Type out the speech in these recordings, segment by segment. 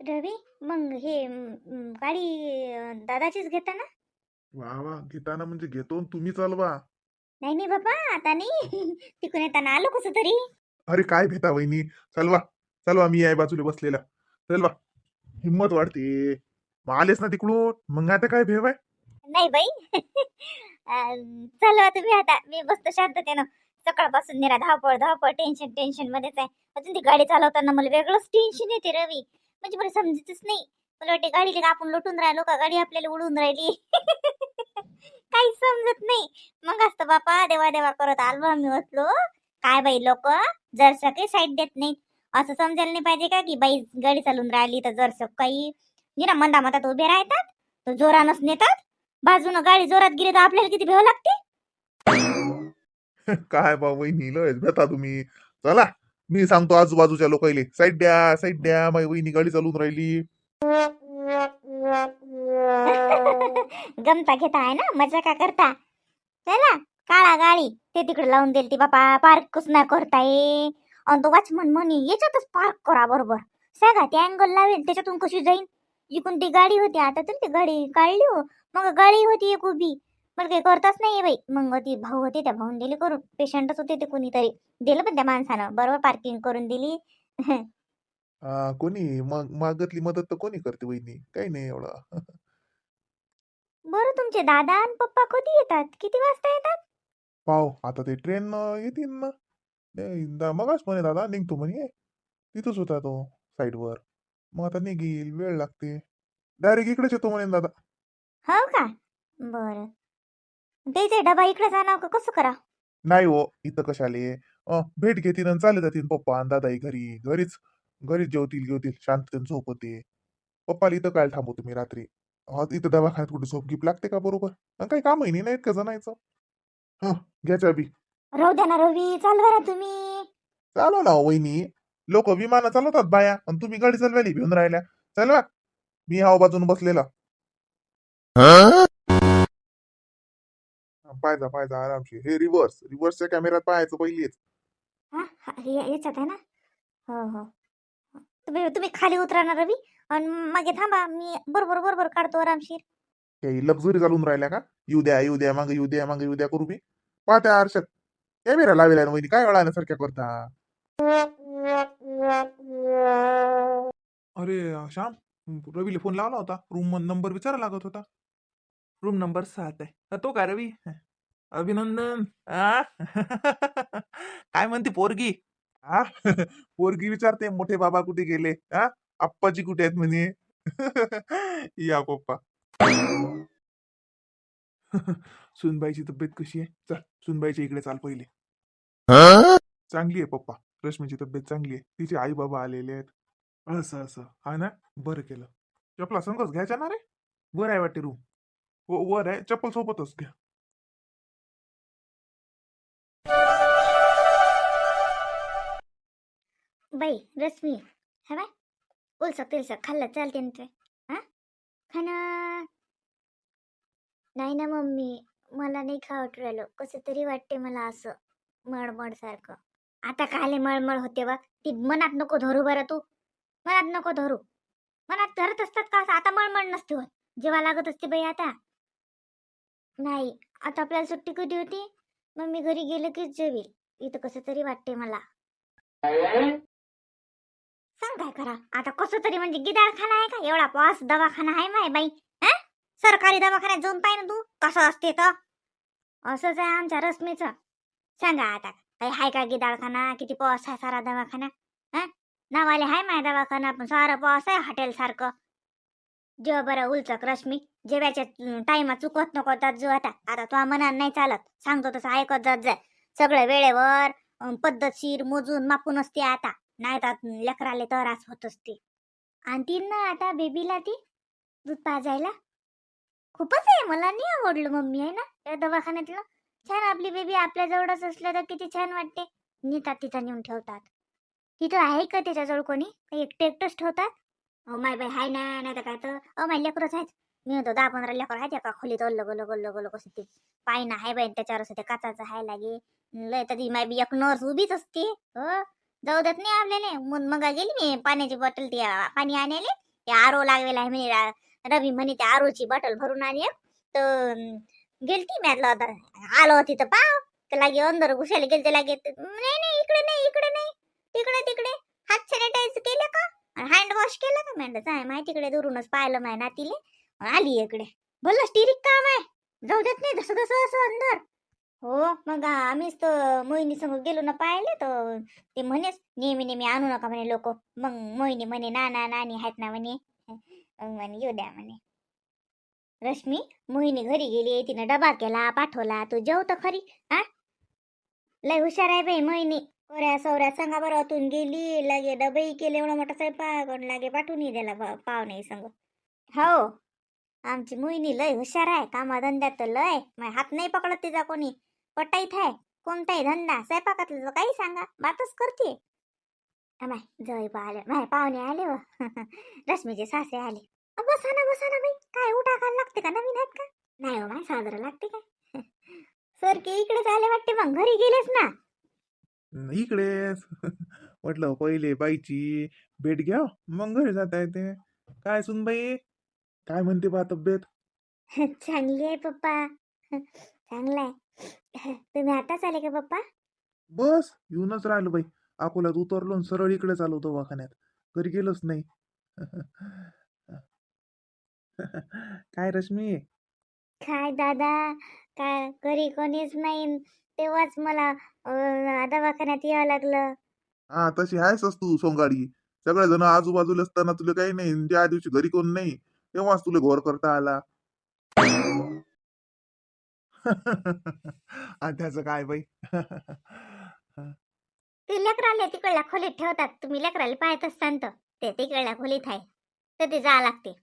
रवी, मग हे गाडी दादाचीच घेता ना? वा वा, घेताना म्हणजे घेतो आणि तुम्ही चालवा. नाही नाही बाबा, आता नाही. तिकडून येताना आलो कसं तरी. अरे काय भेटा वहिनी. चलवा. चलवा, मी आहे बाजूला बसलेला. चलवा. हिम्मत वाढते. मग आलेच ना तिकडून, मग आता काय भेव आहे. नाही बाई. चला तुम्ही, आता मी बसतो शांततेनं. सकाळपासून निरा धावपळ धावपळ, टेन्शन टेन्शन मध्येच आहे. अजून ती गाडी चालवताना मला वेगळंच टेन्शन येते रवी. म्हणजे मला समजतच नाही. मला वाटते गाडीला का आपण लुटून राहिलो का गाडी आपल्याला उडून राहिली. काही समजत नाही. मग असतं बापा देवा देवा करत आलो आम्ही बसलो. काय बाई लोक जरसं काही साईड देत नाही. असं समजायला नाही पाहिजे का की बाई गाडी चालून राहिली तर जरसं काही निरा मंदा मधात उभे राहतात, तर जोरानच नेतात. बाजूनं गाडी जोरात गेली तर आपल्याला किती भीव लागते. काय बा वहिनी, लयच भेटा तुम्ही. चला. मी सांगतो आजूबाजूच्या लोकांले, साईड द्या, साईड द्या, माझी वहिनी गाडी चालवून राहिली. गमता घेता आहे ना, मजा का करता. चला. काळा गाडी ते तिकडे लावून देईल ती बापा, पार्कच नाही करताय. आणि तो वॉचमन म्हणे याच्यातच पार्क करा बरोबर. सांगा ते अँगल लावेल त्याच्यातून कशी जाईन. इकडून ती गाडी होती, आता तर ती गाडी काढली हो. मग गाडी होती एक उभी. मला काही करताच नाही बाई. मग ती भाऊ होते, त्या भाऊन दिली करून. पेशंटच होते ते कोणीतरी. दिलं पण त्या माणसानं बरोबर पार्किंग करून दिली. कोणी मग मागतली मदत तर कोणी करते वहिनी, काही नाही एवढं. बरं, तुमचे दादा आणि पप्पा कधी येतात, किती वाजता येतात? पाव आता ते ट्रेन येतील ना. मगाच म्हणे दादा निघतो म्हणे. तिथंच होता तो साईडवर. मग आता निघील, वेळ लागते. डायरेक्ट इकडेच येतो म्हणे दादा. हो का? बरं. त्याचे डबा इकडे जाणार का कसं करा? नाही हो, इथं कशाले. भेट घेतील आणि चाले जातील पप्पा आणि दादाही घरी. घरीच घरीच जेवतील घेवतील, शांततेने झोपते. पप्पाला इथं काय थांबवतो मी रात्री. इथं दवाखान्यात कुठे झोप गिप लागते का बरोबर. काही कामही नाही इतकं जणायचं. हा, घ्या चाबी. राहू द्या ना रवी, चालवा ना तुम्ही. चालव ना हो वहिनी. लोक विमानं चालवतात बाया, आणि तुम्ही गाडी चालवायला घेऊन राहिल्या. चलवा. मी हाव बाजून बसलेला. पाहायचा पाहायचा आरामशी. हे रिव्हर्स रिव्हर्सच्या कॅमेऱ्यात पाहायचं पहिलेच. हा हा, याच्यात आहे ना. हो हो. तुम्ही तुम्ही खाली उतरा ना रवी. आणि मागे थांबा, मी बरोबर बरोबर काढतो आरामशीर. काही लक्झरी चालून राहिल्या का. येऊ द्या येऊ द्या, मागे येऊ द्या, मागे येऊ द्या करू मी. पाहत्या आरशात कॅमेरा लावेला ना वहिनी, काय वळाण्यासारख्या करता. अरे श्याम, रवीला फोन लावला होता, रूम नंबर विचारा लागत होता. रूम नंबर 7 आहे. तो का रवी? अभिनंदन. आ? काय म्हणते पोरगी? हा. पोरगी विचारते मोठे बाबा कुठे गेले. हा. आप्पाजी कुठे आहेत म्हणे. या पप्पा. सुनबाईची तब्येत कशी आहे. चल सुनबाईच्या इकडे चाल पहिले. चांगली आहे पप्पा. रश्मीची तब्येत चांगली आहे, तिचे आई बाबा आलेले आहेत. असं असं हा ना. बरं केलं. चपला संगच घ्यायच्या ना रे. वर आहे वाटते रूम. हो वर आहे, चप्पल सोबतच घ्या. बाई रश्मी, है बाय. उलसक तिलसक खाल्लं चालते ना ते. हा, खाणं. नाही ना मम्मी, मला नाही खावट राहिलं. कसं तरी वाटते मला असं मळमळ सारखं. आता काले मळमळ होते बा. ती मनात नको धरू बरं तू. मनात नको धरू. मनात धरत असतात का असं? आता मळमळ नसते होत. जेव्हा लागत असते बाई आता. नाही. आता आपल्याला सुट्टी कधी होती? मम्मी घरी गेलं कीच जेवील. इथं कसं तरी वाटते मला. सांग काय करा आता. कसं तरी म्हणजे गिदाळखाना आहे का एवढा पास दवाखाना आहे माय बाई. हा, सरकारी दवाखान्यात जाऊन पाय ना तू कसं असते तर. असंच आहे आमच्या रश्मीचं. सांगा आता, काही हाय का गिदाळखाना? किती पॉस आहे सारा दवाखाना. हा, नावाले हाय माय दवाखाना, पण सारा पॉस आहे हॉटेल सारखं. जेव्हा बरं उलचक रश्मी, जेवायच्या टाइमा चुकत नको जात जो. आता आता तो मनात नाही चालत. सांगतो तसं ऐकत जात जाय. सगळं वेळेवर पद्धतशीर मोजून मापून असते आता. नाही तर लेकराले त्रास होत असते. आणतील ना आता बेबीला ती दूध पाजायला. खूपच आहे, मला नाही आवडलं मम्मी आहे ना त्या दवाखान्यातलं. छान, आपली बेबी आपल्या जवळच असल्या तर किती छान वाटते. नेतात तिथं नेऊन ठेवतात. तिथं आहे का त्याच्याजवळ कोणी? एकटे एकटंच ठेवतात. हो माय बाई हाय ना, नाही तर काय तर. माय लेकरच आहेत. मी म्हणतो 10-15 लेकर आहेत एका खोलीत. ओल्ल गोल्ल गोल्ल गोल्ल कसं ते पायना आहे बाई त्याच्यावर असं ते काचाचं हाय लागे. लय तरी माय बी एक नर्स उभीच असते. हो, जाऊ देत नाही आपल्याला. मग गेली मी पाण्याची बॉटल ती पाणी आणायला. ते आरो लागलेला आहे म्हणे रवी म्हणे त्या आरोची बॉटल भरून आणि तर गेलती मॅटला होता आलो होती तर पाव तर लागे अंदर घुसायला गेलते लागे नाही नाही इकडे नाही इकडे नाही तिकडे तिकडे हात सॅनिटाईज केले का हँड वॉश केलं का म्हणलं काय माहिती तिकडे दुरूनच पाहिलं माय नातीले आली इकडे बोललं स्टिरिक काम आहे जाऊ देत नाही तसं तसं असं अंदर हो मग आम्हीच तर मोहिनी संग गेलो ना पाहिले तर ते म्हणेच नेहमी नेहमी आणू नका म्हणे लोक मग मोहिनी म्हणे नाना नानी आहेत ना म्हणे म्हणे येऊ द्या म्हणे रश्मी मोहिनी घरी गेली तिनं डबा केला पाठवला तू जेव तर खरी हा लय हुशार आहे बाई मोहिनी कोऱ्या सौऱ्या सांगा बरं अतून गेली लागे डबेही केले एवढा मोठा स्वयंपाक आणि लागे पाठवूनही दिला पाहुणे संग हो आमची मोहिनी लय हुशार आहे कामाधंद्यात तर लय हात नाही पकडत तिचा कोणी पटाईत आहे कोणताही धंदा स्वयंपाकातलं काही सांगा बातच करते माय जय आले माय पाहुणे आले व रश्मीचे सासरे आले बसा ना बाई काय उठा खायला लागते का नवीन आहेत का नाही हो माय साजरं लागते काय सर की इकडेच आले वाटते मग घरी गेलेच ना इकडेच म्हटलं पहिले बाईची भेट घ्या मग घरी जाता येते काय सुनबाई काय म्हणते बा तब्येत चांगली आहे पप्पा चांगला आहे तुम्ही आताच आले का पप्पा बस येऊनच राहिलो बाई अकोल्यात उतरलो आणि सरळ इकडे चालू दवाखान्यात घरी गेलोच नाही काय रश्मी काय दादा काय घरी कोणीच नाही तेव्हाच मला दवाखान्यात यावं लागलं हा तशी आहेस तू सोंगाडी सगळेजण आजूबाजूला असताना तुला काही नाही ज्या दिवशी घरी कोण नाही तेव्हाच तुला घोर करता आला आणि त्याचं काय बाई ते लेकराले तिकडल्या खोलीत ठेवतात तुम्ही लेकराले पाहतच सांगत ते तिकडल्या खोलीत आहे तर ते जा लागते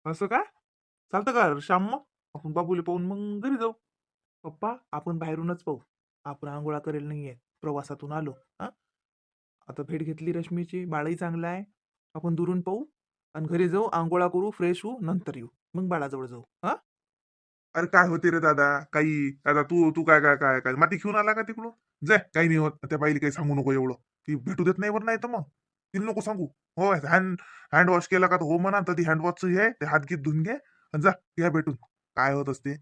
असं काय चालतं का श्याम मग आपण बाबूला पाहून मग घरी जाऊ पप्पा आपण बाहेरूनच पाहू आपण आंघोळा करेल नाहीये प्रवासातून आलो हा आता भेट घेतली रश्मीची बाळही चांगला आहे आपण दुरून पाहू आणि घरी जाऊ आंघोळा करू फ्रेश होऊ नंतर येऊ मग बाळाजवळ जाऊ हा अरे काय होते रे दादा काही आता तू तू काय काय काय काय माती घेऊन आला का तिकडून जाय काही नाही होत त्या बाईला काही सांगू नको एवढं ती भेटू देत नाही वर नाही तर मग तिला नको सांगू हो हँड वॉश केला का तर हो म्हणा तर ती हँड वॉश आहे ते हात घेत धुवून घे आणि जा घ्या भेटून काय होत असते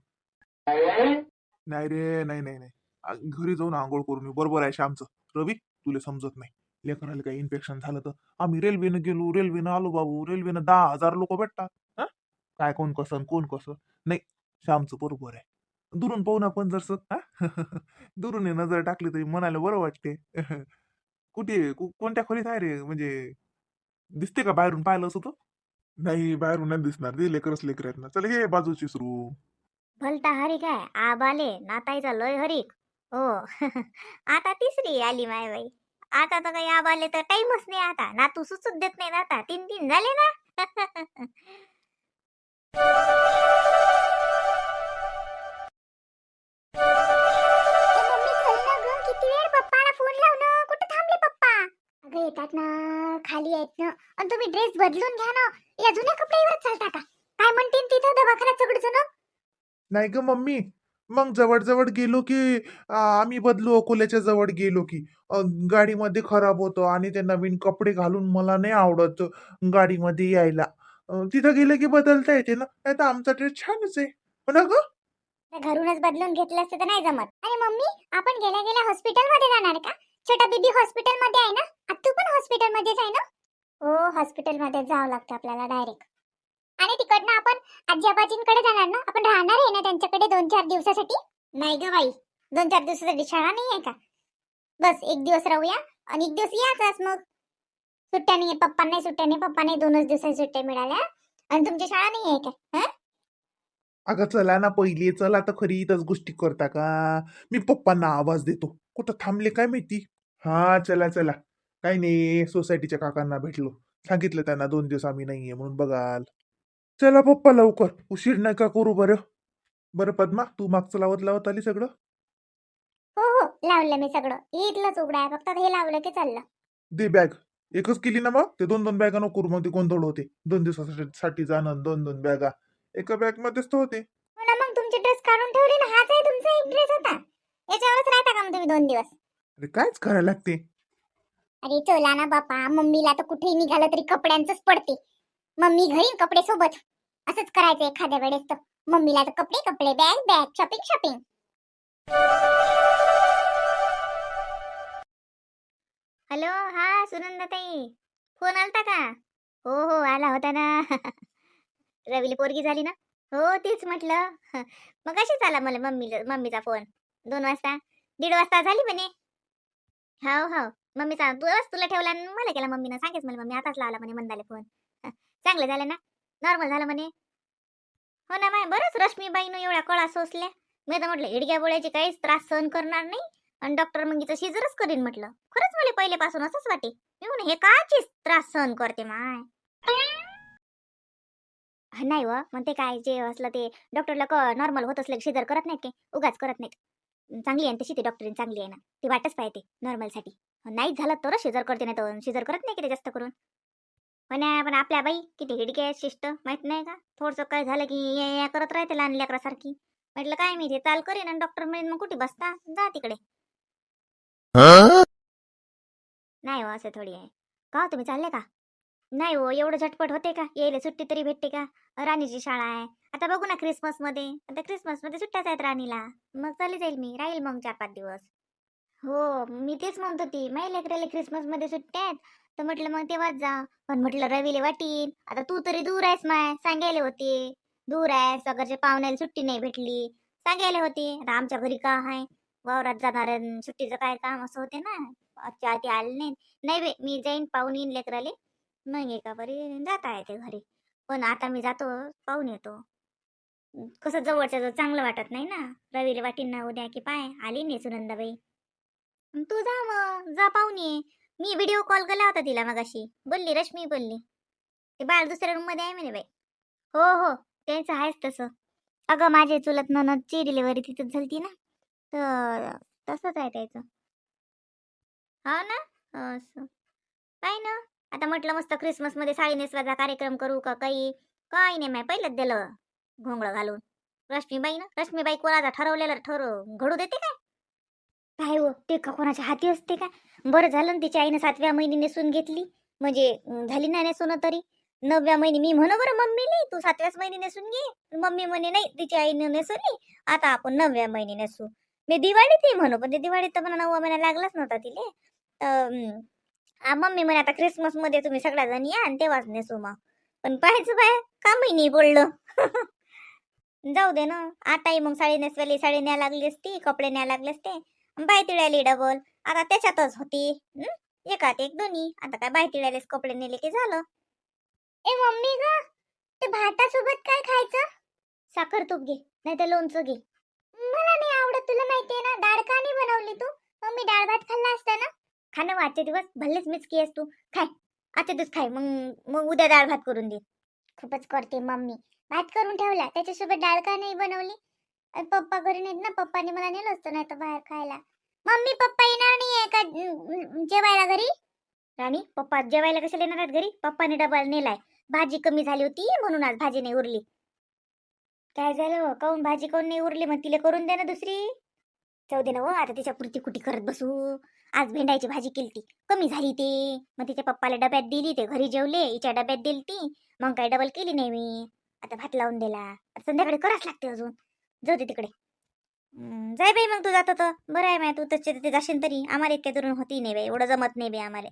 नाही रे नाही नाही नाही घरी जाऊन आंघोळ करून येऊ बरोबर आहे श्यामचं रवी तुला समजत नाही लेकराला काही इन्फेक्शन झालं तर आम्ही रेल्वेनं गेलो रेल्वेनं आलो बाबू रेल्वेनं 10,000 लोक भेटतात हा काय कोण कसं कोण कसं नाही श्यामचं बरोबर आहे दुरून पाहून आपण जर दुरून नजर टाकली तरी मनाला बरं वाटते कुठे कोणत्या खोलीत आहे रे म्हणजे दिसते का बाहेरून पाहिलं असं तो नाही बाहेरून नाही दिसणार ते लेकरच लेकर आहेत ना चल हे बाजूची सुरू भलता हरी काय आबाले नाताईचा लय हरीक हो आता तिसरी आली माय बाई आता तर काही आबाले तर टाइमच नाही आता ना तू सुचत देत नाही आता 3 झाले ना किती वेळ पप्पाला फोन लावणं कुठे थांबले पप्पा अगं येतात ना खाली आहेत ना आणि तुम्ही ड्रेस बदलून घ्या ना या जुन्या कपड्यावर चालता का काय म्हणतील तिथं दवाखान्यात सगळं नाही ग मम्मी मग जवळ जवळ गेलो की आम्ही बदलू अकोल्याच्या जवळ गेलो की गाडीमध्ये खराब होतो आणि ते नवीन कपडे घालून मला नाही आवडत गाडीमध्ये यायला तिथं गेलं की बदलता येते ना नाही तर आमचा ड्रेस छानच आहे हो ना ग घरूनच बदलून घेतलं असतं तर नाही जमत अरे मम्मी आपण गेल्या गेल्या हॉस्पिटल मध्ये जाणार का छोटा बेबी हॉस्पिटल मध्ये आहे ना तू पण हॉस्पिटल मध्येच आहे ना हो हॉस्पिटल मध्ये जावं लागतं आपल्याला डायरेक्ट आणि तिकडनं आपण आजी आबाजींकडे जाणार ना आपण राहणार आहे ना त्यांच्याकडे 2-4 दिवसासाठी नाही ग बाई 2-4 दिवसासाठी शाळा नाही आहे का बस 1 दिवस राहूया आणि 1 दिवस याचाच मग सुट्ट्या नाही पप्पा नाही सुट्ट्या नाही पप्पा नाही 2च दिवसाची सुट्ट्या मिळाल्या आणि तुमची शाळा नाही आहे का अगं चला ना पहिले चला तर खरी इथंच गोष्टी करता का मी पप्पांना आवाज देतो कुठं थांबले काय माहिती हा चला चला काही नाही सोसायटीच्या काकांना भेटलो सांगितलं त्यांना 2 दिवस आम्ही नाहीये म्हणून बघाल चला पप्पा लवकर उशीर नका करू बरं बरं पद्मा तू मागचं लावत आली सगळं हो हो लावलं मी सगळं इथलंच उघडं आहे फक्त हे लावलं की चाललं दे बॅग एकच केली ना मग ते 2-2 बॅगा नको करू मग ते गोंधळ होते 2 दिवसासाठी जाणं 2-2 बॅगा एका बॅग मध्येच तर होते हो ना मग तुमचे ड्रेस काढून ठेवले ना हाच आहे तुमचा एक ड्रेस होता याच्यावरच राहता का मग तुम्ही 2 दिवस अरे कायच करायला लागते अरे चला ना बापा मम्मीला तर कुठेही निघालं तरी कपड्यांचंच पडते मम्मी घरी कपडे सोबत असंच करायचं एखाद्या वेळेस तर मम्मीला तर कपडे कपडे bag bag shopping shopping. Hello, हा सुनंदाताई, फोन आलता का? हो हो आला होता ना. रवीला पोरगी झाली ना. हो तेच म्हटलं. मग कशीच आला मला मम्मीचा फोन 2 वाजता 1:30 वाजता झाली म्हणे. हाव हाव मम्मीचा तुला ठेवला आणि मला केला मम्मीनं. सांगेच मला मम्मी आताच लावला म्हणे मंदाले फोन. चांगलं झालं ना, नॉर्मल झालं म्हणे. हो ना माय, बरंच रश्मीबाईनं एवढ्या कळा सोसल्या. मी तर म्हटलं हिडक्या बोळ्याची काहीच त्रास सहन करणार नाही आणि डॉक्टर मग हिचं शिजरच करीन म्हटलं. खरंच मला पहिलेपासून असंच वाटे. मी म्हणून हे काचीच त्रास सहन करते माय. नाही व मग ते काय जे असलं ते डॉक्टरला नॉर्मल होत असलं शिजर करत नाहीत, ते उगाच करत नाहीत. चांगली आहे तशी ती डॉक्टरीन, चांगली आहे ना ती, वाटच पाहिजे नॉर्मलसाठी. नाही झालं तर शिजर करते, नाही तर शिजर करत नाही की जास्त करून. हो ना, पण आपल्या बाई किती हिडके आहेत शिष्ट, माहित नाही का? थोडंसं काय झालं की या करत राहते लहान लेकरासारखी. म्हटलं काय मी ते चाल करीन आणि डॉक्टर म्हणेन मग कुठे बसता, जा तिकडे. नाही हो असं थोडी आहे का हो, तुम्ही चालले का? नाही हो एवढं झटपट होते का? यायला सुट्टी तरी भेटते का? राणीची शाळा आहे आता, बघू ना क्रिसमस मध्ये. आता क्रिसमस मध्ये सुट्ट्याच आहेत राणीला. मग चालली जाईल मी, राहील मग 4-5 दिवस. हो मी तेच म्हणत होती, माझ्या लेकराला क्रिसमस मध्ये सुट्ट्या आहेत तर म्हटलं मग तेव्हाच जा. पण म्हटलं रवीले वाटीन, आता तू तरी दूर आहेस माय, सांगायला होते. दूर आहेस, अगरच्या पाहुण्याला सुट्टी नाही भेटली सांगायला होती. आता आमच्या घरी का आहे, वावरात जाणार सुट्टीचं काय काम असं होते ना. आजच्या आधी आले नाही. नाही बे मी जाईन पाहून येईन लेकराले. नाही का बरी जाता येते घरी. पण आता मी जातो पाहून येतो. कसं जवळच्या जवळ चांगलं वाटत नाही ना. रवीला वाटीन ना उद्या की पाय आली नाही सुनंदाबाई. तू जा मग, जा पाहून ये. मी व्हिडिओ कॉल केला होता तिला मगाशी, बोलली रश्मी बोलली. ते बाळ दुसऱ्या रूम मध्ये आहे म्हणे बाई. हो हो त्यांचं आहेच तसं. अगं माझे चुलत ननदची डिलिव्हरी तिथंच झालती ना, तर तसंच आहे त्याचं. हा ना, असं काय ना. आता म्हटलं मस्त क्रिसमस मध्ये साडी नेसवायचा कार्यक्रम करू का काही नाही माय, पहिलंच दिलं घोंगडं घालून. रश्मीबाई ना, रश्मीबाई कोणाचा ठरवलेलं घडू देते काय? काय हो ते का कोणाच्या हाती असते का? बरं झालं ना तिच्या आईनं 7व्या महिनी नेसून घेतली, म्हणजे झाली नाही नेसून तरी 9व्या महिनी. मी म्हणू बरं मम्मीले तू 7व्याच महिनी नेसून घे, मम्मी म्हणे नाही तिच्या आईनं नेसवली, आता आपण 9व्या महिनी नेसू. मी दिवाळीत ही म्हणू, पण ते दिवाळीत तर मला 9वा महिना लागलाच नव्हता तिले. तर मम्मी म्हणे आता क्रिसमस मध्ये तुम्ही सगळ्याजण या आणि तेव्हाच नेसू मग. पण पाहायचं बाय कामही नाही बोललं. जाऊ दे ना, आताही मग साडी नेसवाली, साडी न्या लागली असती, कपडे न्या लागले असते. बाय तिळाली डबल, आता त्याच्यातच होती. एकात एक दोन्ही, आता काय बाय तिळालेच कपडे नेले की झालं. ए मम्मी ग, ते भातासोबत काय खायचं? साखर तूप घे, नाही तर लोणचं घे. मला नाही आवडत, तुला माहितीये ना. डाळ का नाही बनवली तू? मम्मी डाळ भात खाल्ला असता ना. खा ना आजचे दिवस, भल्लेच मिस केस तू. खाय आजचे दिवस खाय, मग मग उद्या डाळ भात करून दे. खूपच करते मम्मी. भात करून ठेवला, त्याच्यासोबत डाळ का नाही बनवली? पप्पा घरी नाहीत ना, पप्पाने मला नेलं असतं नाही तर बाहेर खायला. मम्मी पप्पा येणार नाहीये का जेवायला घरी? राणी पप्पा जेवायला कशाला येणार आहेत घरी? पप्पाने डबा नेलाय. भाजी कमी झाली होती म्हणून आज भाजी नाही उरली. काय झालं, काऊन भाजी काऊन नाही उरली? मग तिला करून दे ना दुसरी. जाऊ दे ना, आता तिच्या पुरती कुठे करत बसू. आज भेंडायची भाजी केली, कमी झाली ते. मग तिच्या पप्पाला डब्यात दिली, ते घरी जेवले, हिच्या डब्यात दिली ती. मग काही डबल केली नाही मी. आता भात लावून दिला, संध्याकाळी करावंच लागते अजून. जाऊ दे तिकडे. जाय बाई मग, तू जातो तर बरं आहे माय. तू तिथे जाशील तरी आम्हाला इतक्या दुरून होती नाही बाई, एवढं जमत नाही बाई आम्हाला.